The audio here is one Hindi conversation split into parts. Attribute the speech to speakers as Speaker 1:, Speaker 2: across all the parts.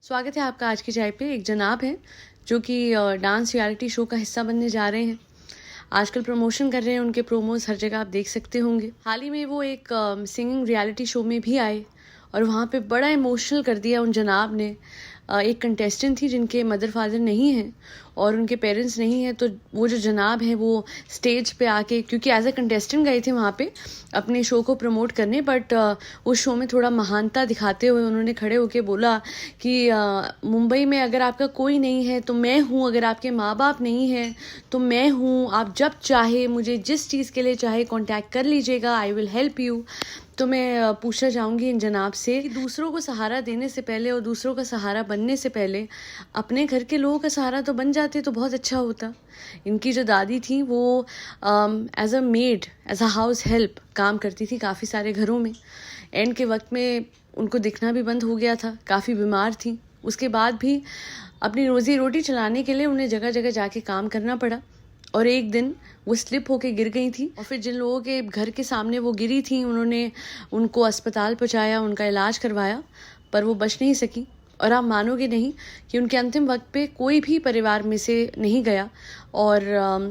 Speaker 1: स्वागत है आपका आज की चाय पे। एक जनाब हैं जो कि डांस रियलिटी शो का हिस्सा बनने जा रहे हैं। आजकल प्रमोशन कर रहे हैं, उनके प्रोमोज हर जगह आप देख सकते होंगे। हाल ही में वो एक सिंगिंग रियलिटी शो में भी आए और वहाँ पे बड़ा इमोशनल कर दिया उन जनाब ने। एक कंटेस्टेंट थी जिनके मदर फादर नहीं हैं और उनके पेरेंट्स नहीं हैं, तो वो जो जनाब हैं वो स्टेज पे आके, क्योंकि एज अ कंटेस्टेंट गए थे वहाँ पे अपने शो को प्रमोट करने, बट उस शो में थोड़ा महानता दिखाते हुए उन्होंने खड़े होके बोला कि मुंबई में अगर आपका कोई नहीं है तो मैं हूँ, अगर आपके माँ बाप नहीं हैं तो मैं हूँ, आप जब चाहे मुझे जिस चीज़ के लिए चाहे कांटेक्ट कर लीजिएगा, आई विल हेल्प यू। तो मैं पूछना चाहूँगी इन जनाब से कि दूसरों को सहारा देने से पहले और दूसरों का सहारा बनने से पहले अपने घर के लोगों का सहारा तो बन जाते तो बहुत अच्छा होता। इनकी जो दादी थी वो as a maid, as a house help काम करती थी काफ़ी सारे घरों में। एंड के वक्त में उनको दिखना भी बंद हो गया था, काफ़ी बीमार थी। उसके बाद भी अपनी रोज़ी रोटी चलाने के लिए उन्हें जगह जगह जाके काम करना पड़ा और एक दिन वो स्लिप होके गिर गई थी और फिर जिन लोगों के घर के सामने वो गिरी थी उन्होंने उनको अस्पताल पहुंचाया, उनका इलाज करवाया, पर वो बच नहीं सकी। और आप मानोगे नहीं कि उनके अंतिम वक्त पे कोई भी परिवार में से नहीं गया और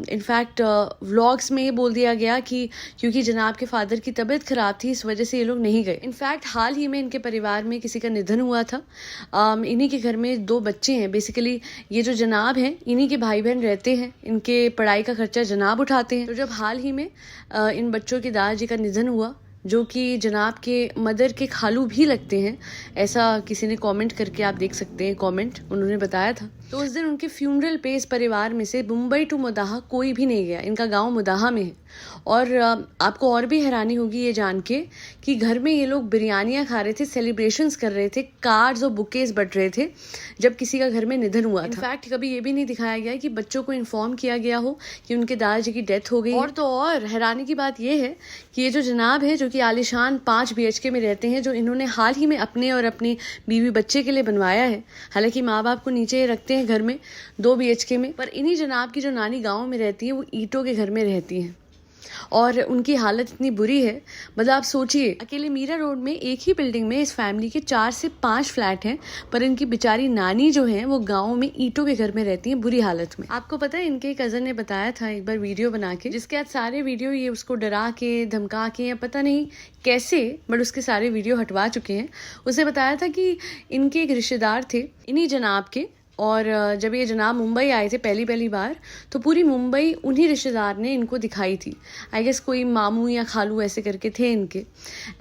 Speaker 1: इनफैक्ट व्लॉग्स में ये बोल दिया गया कि क्योंकि जनाब के फादर की तबीयत ख़राब थी इस वजह से ये लोग नहीं गए। इनफैक्ट हाल ही में इनके परिवार में किसी का निधन हुआ था। इन्हीं के घर में 2 बच्चे हैं। बेसिकली ये जो जनाब हैं इन्हीं के भाई बहन रहते हैं, इनके पढ़ाई का खर्चा जनाब उठाते हैं। तो जब हाल ही में इन बच्चों के दादाजी का निधन हुआ, जो कि जनाब के मदर के खालू भी लगते हैं, ऐसा किसी ने कमेंट करके आप देख सकते हैं, कमेंट उन्होंने बताया था। तो उस दिन उनके फ्यूनरल पे इस परिवार में से मुंबई टू मुदाहा कोई भी नहीं गया। इनका गांव मुदाहा में है और आपको और भी हैरानी होगी ये जान के कि घर में ये लोग बिरयानियाँ खा रहे थे, सेलिब्रेशंस कर रहे थे, कार्ड्स और बुकेज बट रहे थे जब किसी का घर में निधन हुआ था। इनफैक्ट कभी ये भी नहीं दिखाया गया कि बच्चों को इन्फॉर्म किया गया हो कि उनके दादाजी की डेथ हो गई। और तो और हैरानी की बात ये है कि ये जो जनाब है जो कि आलिशान 5 BHK में रहते हैं, जो इन्होंने हाल ही में अपने और अपनी बीवी बच्चे के लिए बनवाया है, हालांकि माँ बाप को नीचे रखते हैं घर में 2 BHK में, पर इन्हीं जनाब की जो नानी गाँव में रहती है वो ईंटों के घर में रहती हैं और उनकी हालत इतनी बुरी है। मतलब आप सोचिए, अकेले मीरा रोड में एक ही बिल्डिंग में इस फैमिली के 4 से 5 फ्लैट हैं, पर इनकी बेचारी नानी जो है वो गांव में ईंटों के घर में रहती हैं बुरी हालत में। आपको पता है इनके कजन ने बताया था एक बार वीडियो बना के, जिसके आज सारे वीडियो ये उसको डरा के धमका के या पता नहीं कैसे, बट उसके सारे वीडियो हटवा चुके हैं। उसे बताया था कि इनके एक रिश्तेदार थे इन्हीं जनाब के, और जब ये जनाब मुंबई आए थे पहली बार तो पूरी मुंबई उन्हीं रिश्तेदार ने इनको दिखाई थी। आई गेस कोई मामू या खालू ऐसे करके थे इनके।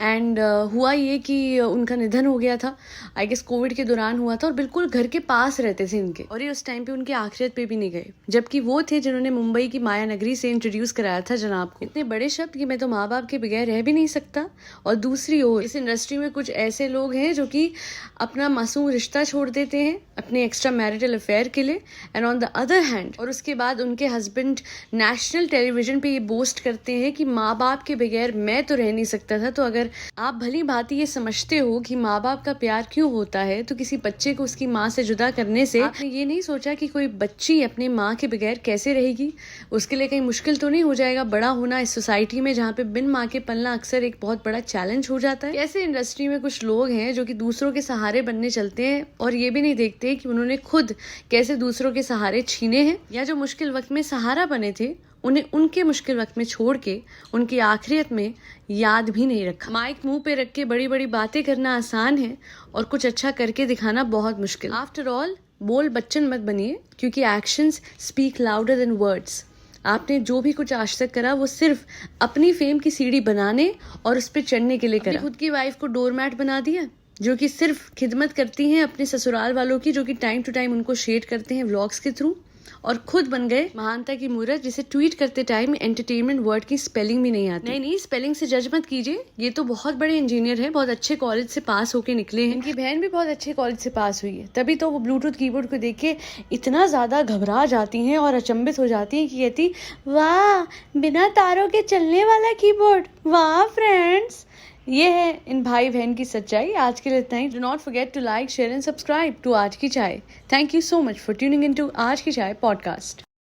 Speaker 1: एंड हुआ ये कि उनका निधन हो गया था, आई गेस कोविड के दौरान हुआ था, और बिल्कुल घर के पास रहते थे इनके, और ये उस टाइम पे उनके आखिरत पे भी नहीं गए, जबकि वो थे जिन्होंने मुंबई की माया नगरी से इंट्रोड्यूस कराया था जनाब को। इतने बड़े शब्द कि मैं तो माँ बाप के बगैर रह भी नहीं सकता। और दूसरी ओर इस इंडस्ट्री में कुछ ऐसे लोग हैं जो कि अपना मासूम रिश्ता छोड़ देते हैं अपने एक्स्ट्रा मैरिटल अफेयर के लिए, and on the other hand, और उसके बाद उनके हस्बैंड नेशनल टेलीविजन पे ये बोस्ट करते हैं कि माँ बाप के बगैर मैं तो रह नहीं सकता था। तो अगर आप भली भांति ये समझते हो कि माँ बाप का प्यार क्यों होता है, तो किसी बच्चे को उसकी माँ से जुदा करने से आपने ये नहीं सोचा कि कोई बच्ची अपने माँ के बगैर कैसे रहेगी, उसके लिए कहीं मुश्किल तो नहीं हो जाएगा बड़ा होना इस सोसाइटी में जहाँ पे बिन माँ के पलना अक्सर एक बहुत बड़ा चैलेंज हो जाता है। ऐसे इंडस्ट्री में कुछ लोग हैं जो कि दूसरों के सहारे बनने चलते हैं और ये भी नहीं देखते कि उन्होंने खुद कैसे दूसरों के सहारे छीने हैं, या जो मुश्किल वक्त में सहारा बने थे उन्हें उनके मुश्किल वक्त में छोड़ के उनकी आखिरत में याद भी नहीं रखा। माइक मुंह पे रख के बड़ी बड़ी बातें करना आसान है और कुछ अच्छा करके दिखाना बहुत मुश्किल। आफ्टर ऑल बोल बच्चन मत बनिए, क्योंकि actions speak louder than words. आपने जो भी कुछ आज तक करा वो सिर्फ अपनी फेम की सीढ़ी बनाने और उस पर चढ़ने के लिए करा। खुद की वाइफ को डोरमैट बना दिया जो कि सिर्फ खिदमत करती हैं अपने ससुराल वालों की, जो कि टाइम टू टाइम उनको शेयर करते हैं व्लॉग्स के थ्रू, और खुद बन गए महानता की मूर्त जिसे ट्वीट करते टाइम एंटरटेनमेंट वर्ड की स्पेलिंग भी नहीं आती। नहीं, स्पेलिंग से जज मत कीजिए, ये तो बहुत बड़े इंजीनियर हैं, बहुत अच्छे कॉलेज से पास होके निकले हैं। इनकी बहन भी बहुत अच्छे कॉलेज से पास हुई है, तभी तो वो ब्लूटूथ कीबोर्ड को देख के इतना ज्यादा घबरा जाती हैं और अचंभित हो जाती हैं कि कहती, वाह बिना तारों के चलने वाला कीबोर्ड, वाह फ्रेंड्स। ये है इन भाई बहन की सच्चाई। आज के लिए इतना ही। Do not forget to like, share and subscribe to आज की चाय। Thank you so much for tuning in to आज की चाय पॉडकास्ट।